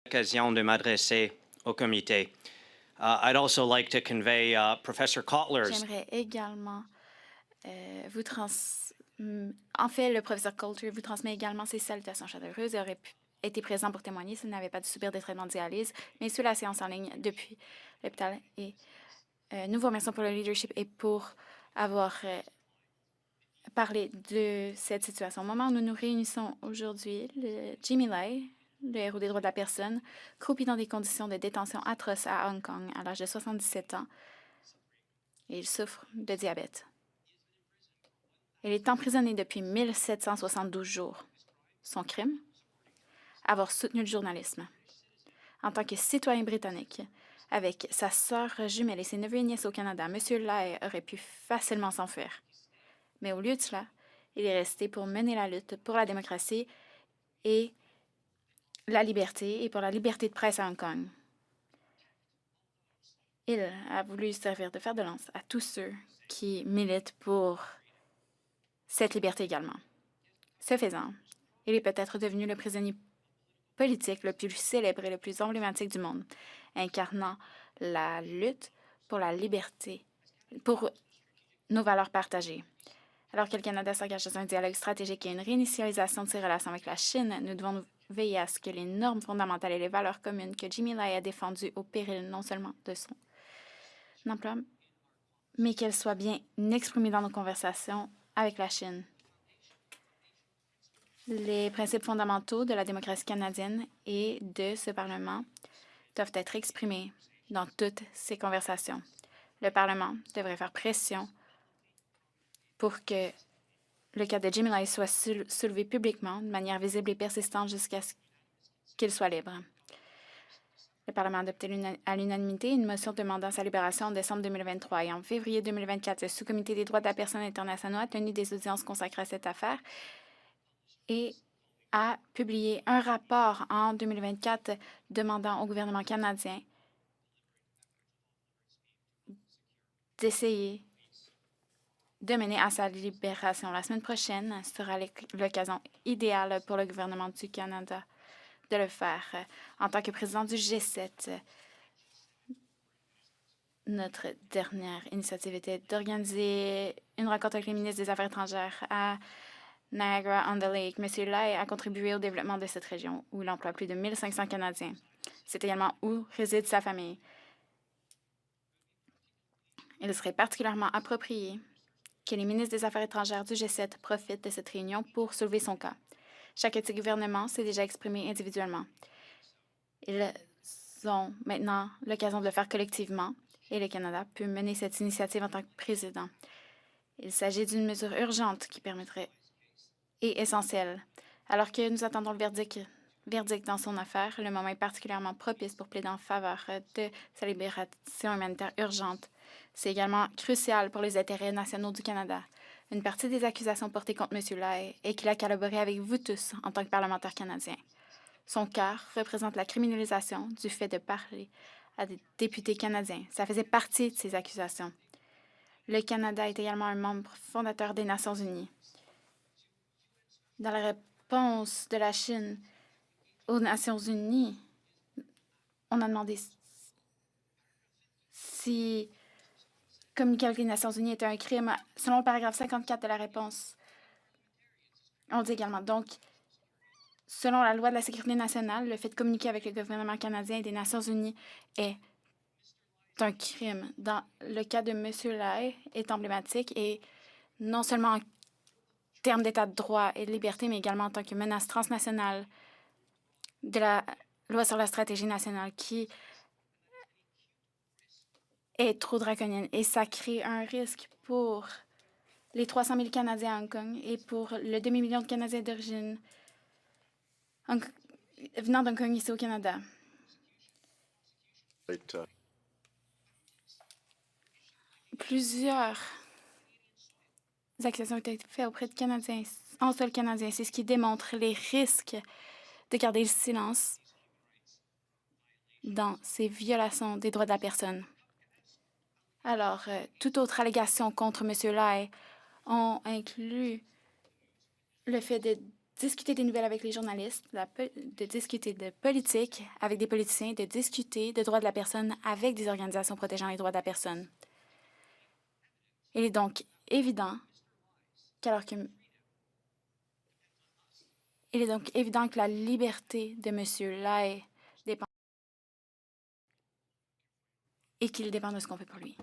l'occasion de m'adresser au comité. I'd also like to convey Professor Kotler's. J'aimerais également vous En fait, le professeur Coulter vous transmet également ses salutations chaleureuses et aurait été présent pour témoigner s'il n'avait pas dû subir des traitements de dialyse, mais sous la séance en ligne depuis l'hôpital. Et nous vous remercions pour le leadership et pour avoir parlé de cette situation. Au moment où nous nous réunissons aujourd'hui, Jimmy Lai, le héros des droits de la personne, croupit dans des conditions de détention atroces à Hong Kong à l'âge de 77 ans et il souffre de diabète. Il est emprisonné depuis 1772 jours. Son crime? Avoir soutenu le journalisme. En tant que citoyen britannique, avec sa sœur jumelle et ses neveux et nièces au Canada, M. Lai aurait pu facilement s'enfuir. Mais au lieu de cela, il est resté pour mener la lutte pour la démocratie et la liberté et pour la liberté de presse à Hong Kong. Il a voulu servir de fer de lance à tous ceux qui militent pour cette liberté également. Ce faisant, il est peut-être devenu le prisonnier politique le plus célèbre et le plus emblématique du monde, incarnant la lutte pour la liberté, pour nos valeurs partagées. Alors que le Canada s'engage dans un dialogue stratégique et une réinitialisation de ses relations avec la Chine, nous devons veiller à ce que les normes fondamentales et les valeurs communes que Jimmy Lai a défendues au péril non seulement de son emploi, mais qu'elles soient bien exprimées dans nos conversations avec la Chine. Les principes fondamentaux de la démocratie canadienne et de ce Parlement doivent être exprimés dans toutes ces conversations. Le Parlement devrait faire pression pour que le cas de Jimmy Lai soit soulevé publiquement de manière visible et persistante jusqu'à ce qu'il soit libre. Le Parlement a adopté à l'unanimité une motion demandant sa libération en décembre 2023 et en février 2024, le sous-comité des droits de la personne internationaux a tenu des audiences consacrées à cette affaire et a publié un rapport en 2024 demandant au gouvernement canadien d'essayer de mener à sa libération. La semaine prochaine sera l'occasion idéale pour le gouvernement du Canada de le faire. En tant que président du G7, notre dernière initiative était d'organiser une rencontre avec les ministres des Affaires étrangères à Niagara-on-the-Lake. M. Lai a contribué au développement de cette région où il emploie plus de 1500 Canadiens. C'est également où réside sa famille. Il serait particulièrement approprié que les ministres des Affaires étrangères du G7 profitent de cette réunion pour soulever son cas. Chaque de ces gouvernements s'est déjà exprimé individuellement. Ils ont maintenant l'occasion de le faire collectivement et le Canada peut mener cette initiative en tant que président. Il s'agit d'une mesure urgente qui permettrait et essentielle. Alors que nous attendons le verdict dans son affaire, le moment est particulièrement propice pour plaider en faveur de sa libération humanitaire urgente. C'est également crucial pour les intérêts nationaux du Canada. Une partie des accusations portées contre M. Lai est qu'il a collaboré avec vous tous en tant que parlementaire canadien. Son cas représente la criminalisation du fait de parler à des députés canadiens. Ça faisait partie de ces accusations. Le Canada est également un membre fondateur des Nations unies. Dans la réponse de la Chine aux Nations unies, on a demandé si communiquer avec les Nations unies était un crime. Selon le paragraphe 54 de la réponse, on dit également, donc, selon la loi de la sécurité nationale, le fait de communiquer avec le gouvernement canadien et des Nations unies est un crime. Dans le cas de M. Lai est emblématique et non seulement en termes d'état de droit et de liberté, mais également en tant que menace transnationale de la loi sur la stratégie nationale qui est trop draconienne. Et ça crée un risque pour les 300 000 Canadiens à Hong Kong et pour le demi-million de Canadiens d'origine venant d'Hong Kong ici au Canada. Plusieurs accusations ont été faites auprès de Canadiens, en sol canadien. C'est ce qui démontre les risques de garder le silence dans ces violations des droits de la personne. Alors, toute autre allégation contre M. Lai ont inclus le fait de discuter des nouvelles avec les journalistes, de discuter de politique avec des politiciens, de discuter de droits de la personne avec des organisations protégeant les droits de la personne. Il est donc évident qu'alors que il est donc évident que la liberté de M. Lai dépend et qu'il dépend de ce qu'on fait pour lui.